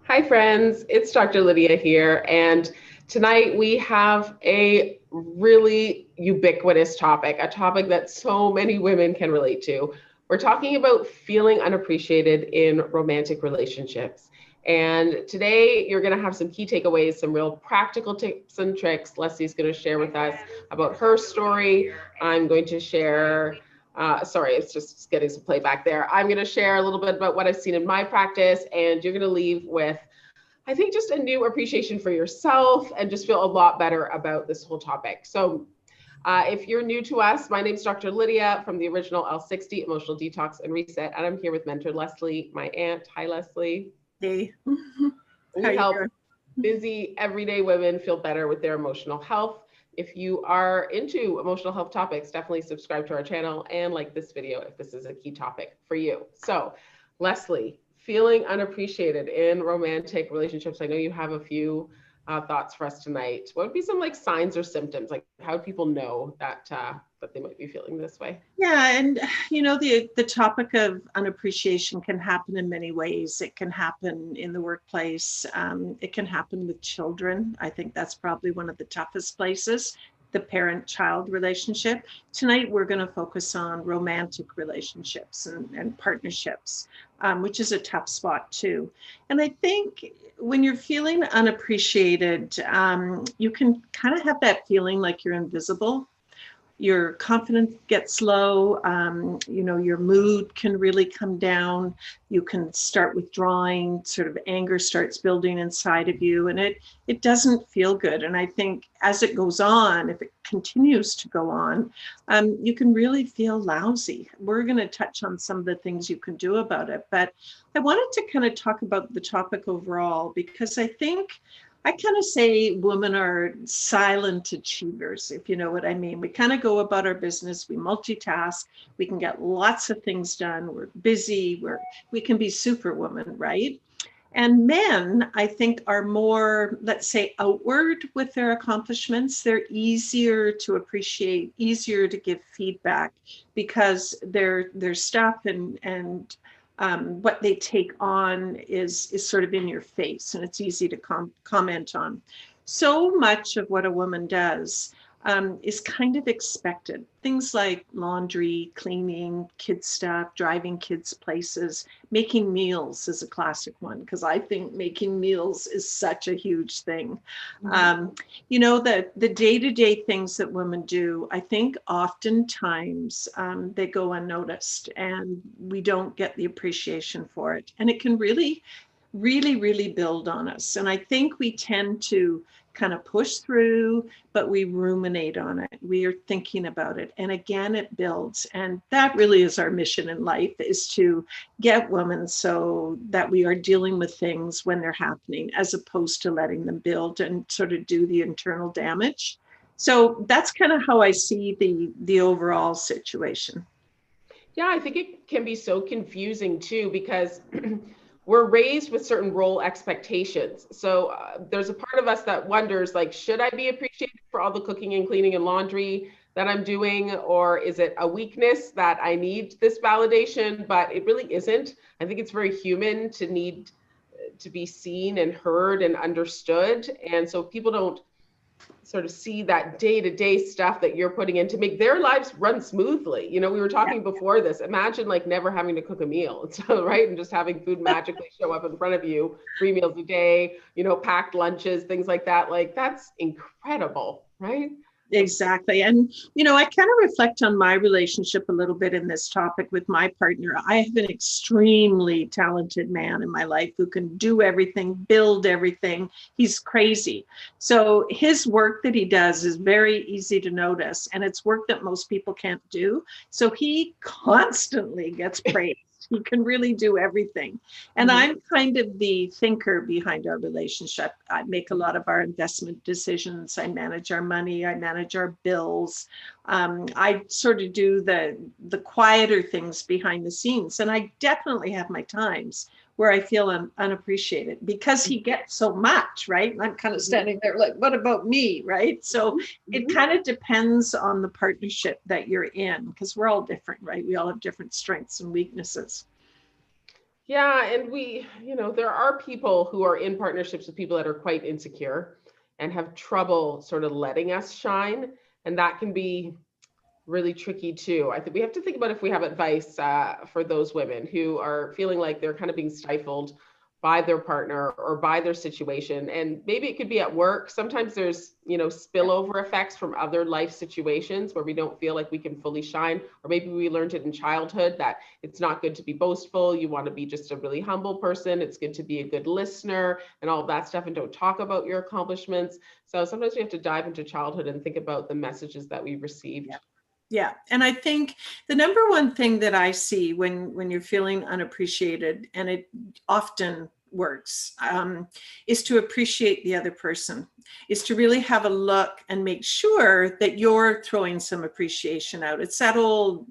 Hi, friends. It's Dr. Lydia here. And tonight we have a really ubiquitous topic, a topic that so many women can relate to. We're talking about feeling unappreciated in romantic relationships. And today you're going to have some key takeaways, some real practical tips and tricks. Leslie's going to share with us about her story. I'm going to share sorry, it's just getting some playback there. I'm going to share a little bit about what I've seen in my practice, and you're going to leave with, I think, just a new appreciation for yourself and just feel a lot better about this whole topic. So, if you're new to us, my name is Dr. Lydia from the original L60 Emotional Detox and Reset, and I'm here with mentor Leslie, my aunt. Hi, Leslie. Hey, how We you help doing? busy, everyday women feel better with their emotional health. If you are into emotional health topics, definitely subscribe to our channel and like this video if this is a key topic for you. So, Leslie, feeling unappreciated in romantic relationships. I know you have a few thoughts for us tonight. What would be some like signs or symptoms? Like, how do people know that they might be feeling this way? Yeah, and the topic of unappreciation can happen in many ways. It can happen in the workplace. It can happen with children. I think that's probably one of the toughest places, the parent-child relationship. Tonight, we're going to focus on romantic relationships and partnerships, which is a tough spot too. And I think when you're feeling unappreciated, you can kind of have that feeling like you're invisible. Your confidence gets low. Your mood can really come down. You can start withdrawing. Sort of anger starts building inside of you, and it doesn't feel good. And I think as it goes on, if it continues to go on, you can really feel lousy. We're going to touch on some of the things you can do about it, but I wanted to kind of talk about the topic overall because I think I kind of say women are silent achievers, if you know what I mean. We kind of go about our business, we multitask, we can get lots of things done, we're busy, we can be superwoman, right? And men, I think, are more, let's say, outward with their accomplishments. They're easier to appreciate, easier to give feedback because their stuff and what they take on is sort of in your face, and it's easy to comment on. So much of what a woman does is kind of expected. Things like laundry, cleaning, kids stuff, driving kids places, making meals is a classic one because I think making meals is such a huge thing. The day-to-day things that women do, I think oftentimes they go unnoticed and we don't get the appreciation for it. And it can really, really, really build on us. And I think we tend to kind of push through, but we ruminate on it. We are thinking about it. And again, it builds. And that really is our mission in life, is to get women so that we are dealing with things when they're happening, as opposed to letting them build and sort of do the internal damage. So that's kind of how I see the overall situation. Yeah, I think it can be so confusing too because we're raised with certain role expectations. So there's a part of us that wonders, like, should I be appreciated for all the cooking and cleaning and laundry that I'm doing? Or is it a weakness that I need this validation? But it really isn't. I think it's very human to need to be seen and heard and understood. And so if people don't sort of see that day-to-day stuff that you're putting in to make their lives run smoothly. We were Yeah. talking before this. Imagine like never having to cook a meal. So, right. And just having food magically show up in front of you, 3 meals a day, packed lunches, things like that. Like that's incredible, right? Exactly. And, I kind of reflect on my relationship a little bit in this topic with my partner. I have an extremely talented man in my life who can do everything, build everything. He's crazy. So his work that he does is very easy to notice, and it's work that most people can't do. So he constantly gets praised. He can really do everything. And Mhm. I'm kind of the thinker behind our relationship. I make a lot of our investment decisions. I manage our money. I manage our bills. I sort of do the quieter things behind the scenes. And I definitely have my times where I feel unappreciated because he gets so much, right? And I'm kind of Mhm. standing there like, what about me, right? So it Mhm. kind of depends on the partnership that you're in because we're all different, right? We all have different strengths and weaknesses. Yeah, and there are people who are in partnerships with people that are quite insecure and have trouble sort of letting us shine, and that can be really tricky too. I think we have to think about if we have advice for those women who are feeling like they're kind of being stifled by their partner or by their situation. And maybe it could be at work. Sometimes there's, spillover effects from other life situations where we don't feel like we can fully shine. Or maybe we learned it in childhood that it's not good to be boastful. You want to be just a really humble person. It's good to be a good listener and all of that stuff, and don't talk about your accomplishments. So sometimes we have to dive into childhood and think about the messages that we received. Yeah. Yeah. And I think the number one thing that I see when you're feeling unappreciated, and it often works, is to appreciate the other person, is to really have a look and make sure that you're throwing some appreciation out. It's that old,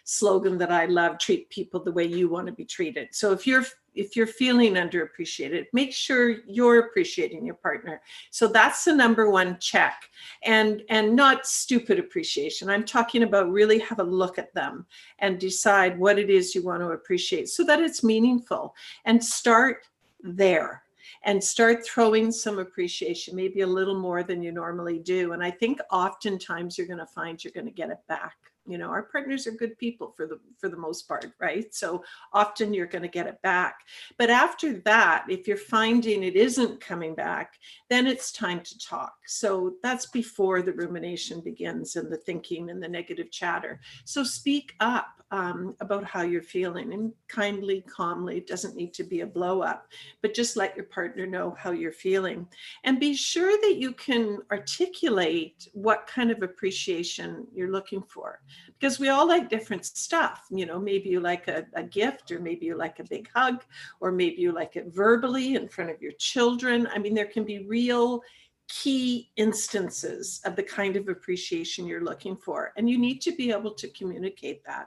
slogan that I love: treat people the way you want to be treated. So if you're feeling underappreciated, make sure you're appreciating your partner. So that's the number one check. And not stupid appreciation. I'm talking about really have a look at them and decide what it is you want to appreciate so that it's meaningful, and start there and start throwing some appreciation, maybe a little more than you normally do. And I think oftentimes you're going to find you're going to get it back. Our partners are good people for the most part, right? So often you're going to get it back. But after that, if you're finding it isn't coming back, then it's time to talk. So that's before the rumination begins and the thinking and the negative chatter. So speak up about how you're feeling, and kindly, calmly. It doesn't need to be a blow up, but just let your partner know how you're feeling, and be sure that you can articulate what kind of appreciation you're looking for, because we all like different stuff. Maybe you like a gift, or maybe you like a big hug, or maybe you like it verbally in front of your children. I mean, there can be real key instances of the kind of appreciation you're looking for, and you need to be able to communicate that.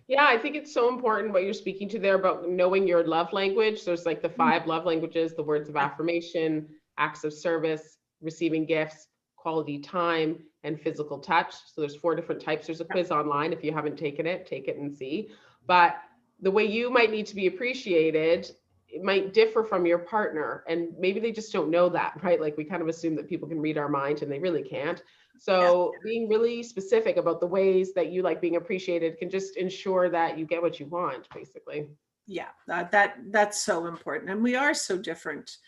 Yeah, I think it's so important what you're speaking to there about knowing your love language. There's like the 5 love languages: the words of affirmation, acts of service, receiving gifts, quality time, and physical touch. So there's 4 different types. There's a quiz online. If you haven't taken it, take it and see. But the way you might need to be appreciated, it might differ from your partner. And maybe they just don't know that, right? Like we kind of assume that people can read our mind, and they really can't. Yeah. So being really specific about the ways that you like being appreciated can just ensure that you get what you want, basically. Yeah, that's so important, and we are so different.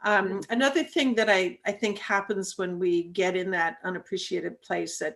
Another thing that I think happens when we get in that unappreciated place, that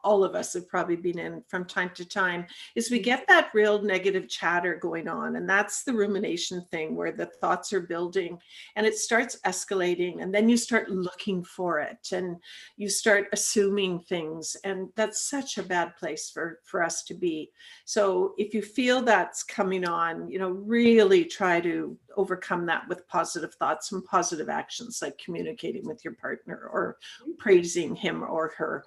all of us have probably been in from time to time, is we get that real negative chatter going on. And that's the rumination thing, where the thoughts are building and it starts escalating. And then you start looking for it and you start assuming things. And that's such a bad place for us to be. So if you feel that's coming on, really try to overcome that with positive thoughts and positive actions, like communicating with your partner or praising him or her.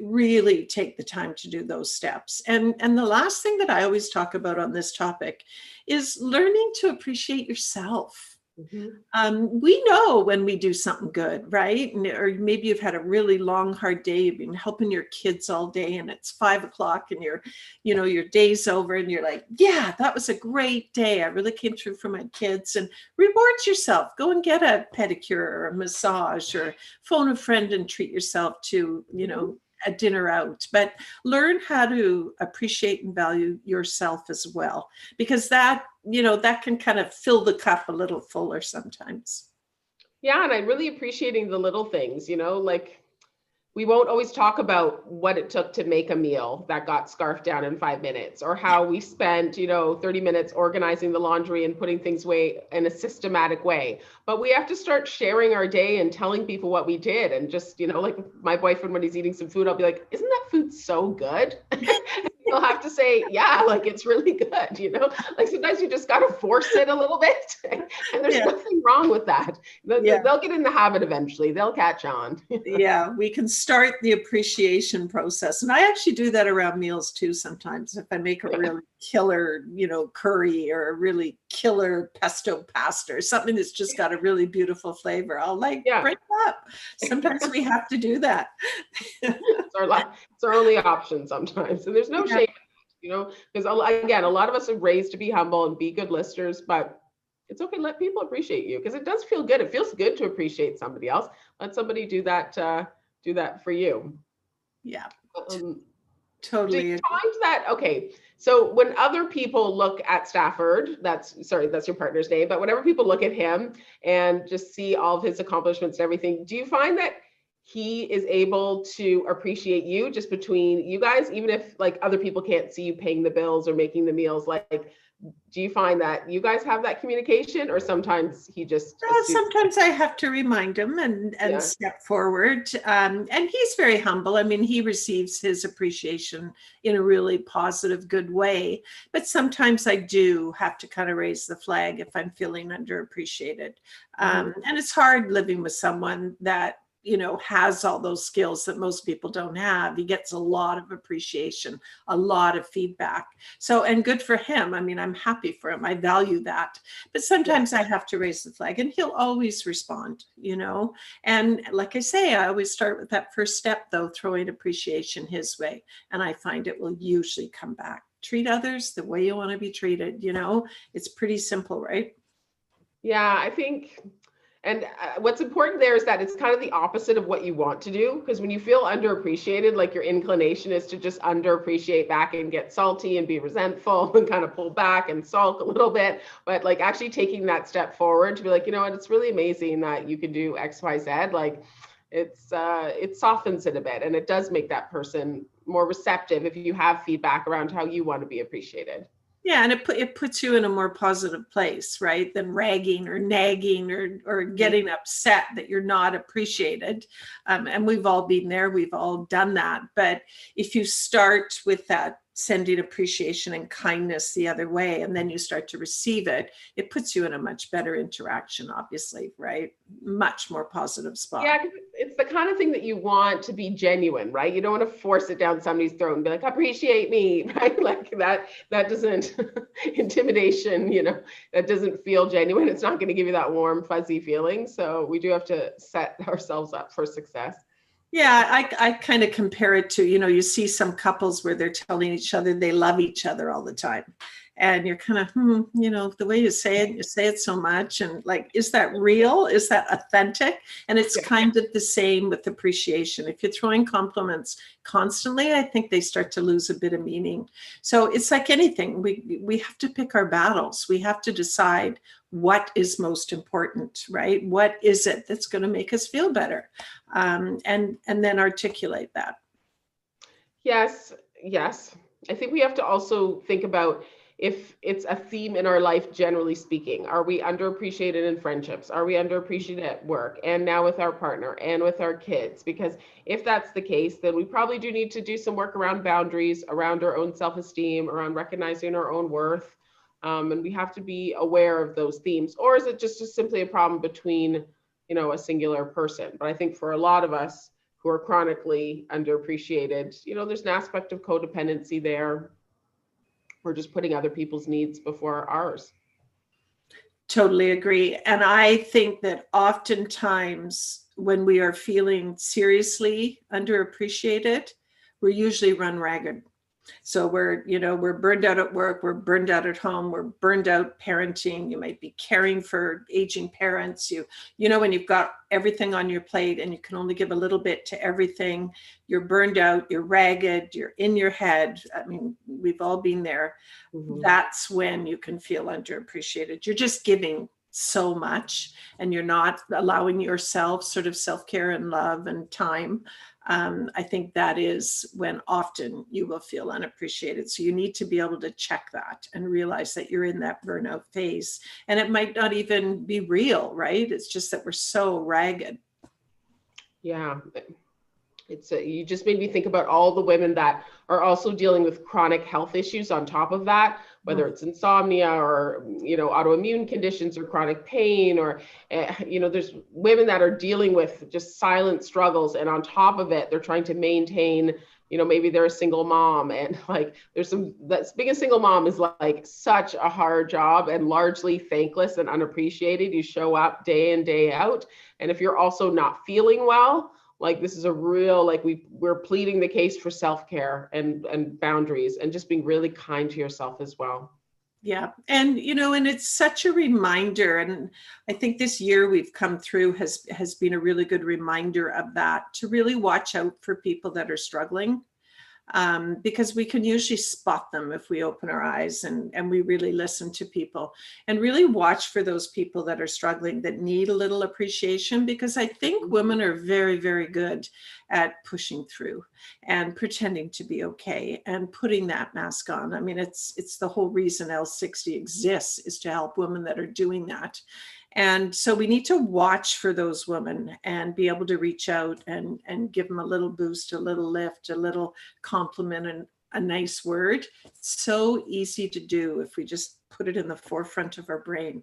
Really take the time to do those steps. And the last thing that I always talk about on this topic is learning to appreciate yourself. Mhm. We know when we do something good, right? Or maybe you've had a really long, hard day. You've been helping your kids all day, and it's 5 o'clock, and your day's over, and you're like, yeah, that was a great day. I really came through for my kids. And reward yourself. Go and get a pedicure or a massage, or phone a friend and treat yourself to, a dinner out. But learn how to appreciate and value yourself as well, because that can kind of fill the cup a little fuller sometimes. Yeah, and I'm really appreciating the little things, like we won't always talk about what it took to make a meal that got scarfed down in 5 minutes, or how we spent, 30 minutes organizing the laundry and putting things away in a systematic way. But we have to start sharing our day and telling people what we did. And just, like my boyfriend, when he's eating some food, I'll be like, isn't that food so good? He'll have to say, yeah, like it's really good, like sometimes you just got to force it a little bit. And there's Yeah. nothing wrong with that. Yeah. They'll get in the habit eventually. They'll catch on. Yeah, we can start the appreciation process. And I actually do that around meals too sometimes. If I make a really killer, curry, or a really killer pesto pasta, or something that's just got a really beautiful flavor, I'll Yeah. bring it up. Sometimes we have to do that. It's our only option sometimes, and there's no Yeah. shame. because again, a lot of us are raised to be humble and be good listeners, but it's okay. Let people appreciate you because it does feel good. It feels good to appreciate somebody else. Let somebody do that for you. Yeah, Um, do you totally agree. find that okay? So when other people look at Stafford, that's your partner's name, but whenever people look at him and just see all of his accomplishments and everything, do you find that he is able to appreciate you just between you guys, even if like other people can't see you paying the bills or making the meals? Like, do you find that you guys have that communication, or sometimes he just Well, assumes? sometimes I have to remind him and Yeah, step forward. And he's very humble. I mean, he receives his appreciation in a really positive, good way. But sometimes I do have to kind of raise the flag if I'm feeling underappreciated. mhm. And it's hard living with someone that has all those skills that most people don't have. He gets a lot of appreciation, a lot of feedback. So, and good for him. I mean, I'm happy for him. I value that. But Yeah. sometimes I have to raise the flag and he'll always respond. And like I say, I always start with that first step, though, throwing appreciation his way. And I find it will usually come back. Treat others the way you want to be treated. It's pretty simple, right? Yeah, I think, and what's important there is that it's kind of the opposite of what you want to do. Because when you feel underappreciated, like your inclination is to just underappreciate back and get salty and be resentful and kind of pull back and sulk a little bit. But like actually taking that step forward to be like, you know what, it's really amazing that you can do X, Y, Z. Like it softens it a bit, and it does make that person more receptive if you have feedback around how you want to be appreciated. Yeah, and it puts you in a more positive place, right? Than ragging or nagging or Mhm. getting upset that you're not appreciated. And we've all been there, we've all done that. But if you start with that sending appreciation and kindness the other way, and then you start to receive it, it puts you in a much better interaction, obviously, right? Much more positive spot. Yeah, 'cause it's the kind of thing that you want to be genuine, right? You don't want to force it down somebody's throat and be like, appreciate me, right? Like that doesn't intimidation, that doesn't feel genuine. It's not going to give you that warm, fuzzy feeling. So we do have to set ourselves up for success. Yeah, I kind of compare it to, you see some couples where they're telling each other they love each other all the time. And you're kind of, the way you say it so much. And like, is that real? Is that authentic? And it's Yeah. kind of the same with appreciation. If you're throwing compliments constantly, I think they start to lose a bit of meaning. So it's like anything. We have to pick our battles. We have to decide what is most important, right? What is it that's going to make us feel better? And then articulate that. Yes, yes. I think we have to also think about if it's a theme in our life, generally speaking. Are we underappreciated in friendships? Are we underappreciated at work and now with our partner and with our kids? Because if that's the case, then we probably do need to do some work around boundaries, around our own self-esteem, around recognizing our own worth. And we have to be aware of those themes. Or is it just simply a problem between, a singular person? But I think for a lot of us, who are chronically underappreciated, there's an aspect of codependency there. We're just putting other people's needs before ours. Totally agree. And I think that oftentimes when we are feeling seriously underappreciated, we're usually run ragged. So we're burned out at work, we're burned out at home, we're burned out parenting. You might be caring for aging parents. When you've got everything on your plate and you can only give a little bit to everything, you're burned out, you're ragged, you're in your head. I mean, we've all been there. Mhm. That's when you can feel underappreciated. You're just giving so much and you're not allowing yourself sort of self-care and love and time. I think that is when often you will feel unappreciated. So you need to be able to check that and realize that you're in that burnout phase. And it might not even be real, right? It's just that we're so ragged. Yeah, you just made me think about all the women that are also dealing with chronic health issues on top of that, whether it's insomnia or autoimmune conditions or chronic pain, or there's women that are dealing with just silent struggles, and on top of it they're trying to maintain, maybe they're a single mom, and like being a single mom is like such a hard job and largely thankless and unappreciated. You show up day in, day out, and if you're also not feeling well, like this is a real, like we're pleading the case for self-care and boundaries and just being really kind to yourself as well. Yeah. And, and it's such a reminder. And I think this year we've come through has been a really good reminder of that, to really watch out for people that are struggling. Because we can usually spot them if we open our eyes and we really listen to people and really watch for those people that are struggling, that need a little appreciation, because I think women are very, very good at pushing through and pretending to be okay and putting that mask on. I mean, it's the whole reason L60 exists, is to help women that are doing that. And so we need to watch for those women and be able to reach out and give them a little boost, a little lift, a little compliment, and a nice word. It's so easy to do if we just put it in the forefront of our brain.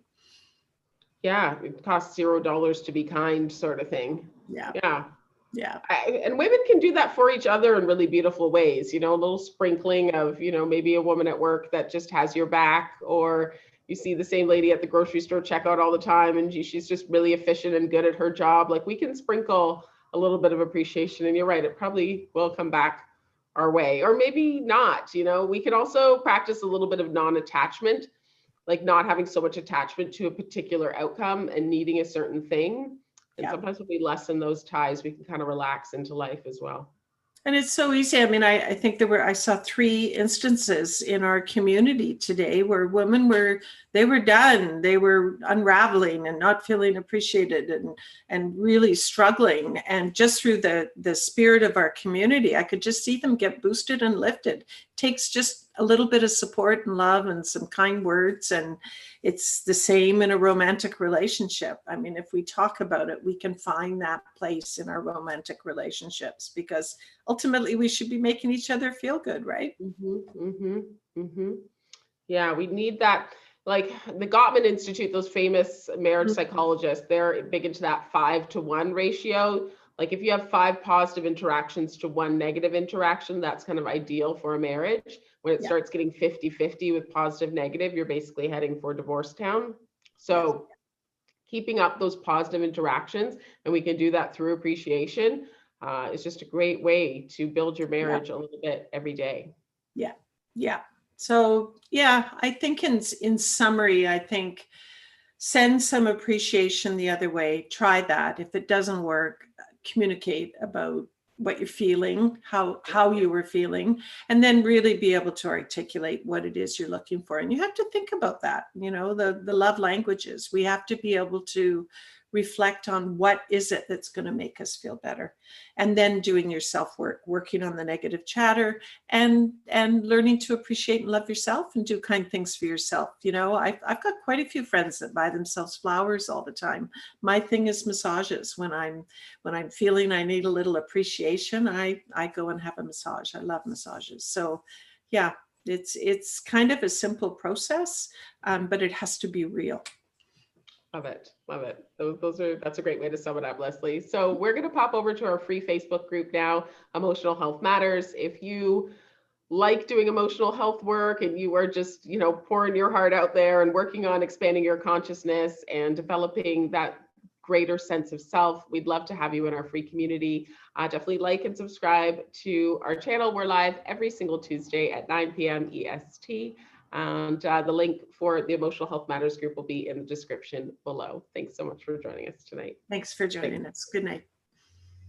Yeah, it costs $0 to be kind, sort of thing. Yeah. Yeah. Yeah. And women can do that for each other in really beautiful ways, a little sprinkling of, maybe a woman at work that just has your back, or you see the same lady at the grocery store checkout all the time and she's just really efficient and good at her job. Like we can sprinkle a little bit of appreciation, and you're right, it probably will come back our way, or maybe not. We can also practice a little bit of non-attachment, like not having so much attachment to a particular outcome and needing a certain thing. And Yeah. sometimes when we lessen those ties, we can kind of relax into life as well. And it's so easy. I mean, I think I saw 3 instances in our community today where women they were done. They were unraveling and not feeling appreciated and really struggling. And just through the spirit of our community, I could just see them get boosted and lifted. It takes just a little bit of support and love and some kind words. And it's the same in a romantic relationship. I mean, if we talk about it, we can find that place in our romantic relationships, because ultimately we should be making each other feel good, right? Yeah, we need that. Like the Gottman Institute, those famous marriage psychologists, they're big into that 5-to-1 ratio. Like if you have 5 positive interactions to 1 negative interaction, that's kind of ideal for a marriage. When it starts getting 50-50 with positive, negative, you're basically heading for divorce town. So keeping up those positive interactions, and we can do that through appreciation, is just a great way to build your marriage a little bit every day. Yeah. Yeah. So yeah, I think in summary, I think send some appreciation the other way. Try that. If it doesn't work, communicate about what you're feeling, how you were feeling, and then really be able to articulate what it is you're looking for. And you have to think about that, the love languages. We have to be able to reflect on what is it that's going to make us feel better, and then doing your self-work, working on the negative chatter, and learning to appreciate and love yourself and do kind things for yourself. I've got quite a few friends that buy themselves flowers all the time. My thing is massages. When I'm feeling I need a little appreciation, I go and have a massage. I love massages. So yeah, it's kind of a simple process, but it has to be real. Love it. Love it. That's a great way to sum it up, Leslie. So we're going to pop over to our free Facebook group now, Emotional Health Matters. If you like doing emotional health work and you are just, pouring your heart out there and working on expanding your consciousness and developing that greater sense of self, we'd love to have you in our free community. Definitely like and subscribe to our channel. We're live every single Tuesday at 9 p.m. EST. And the link for the Emotional Health Matters group will be in the description below. Thanks so much for joining us tonight. Thanks for joining us. Good night.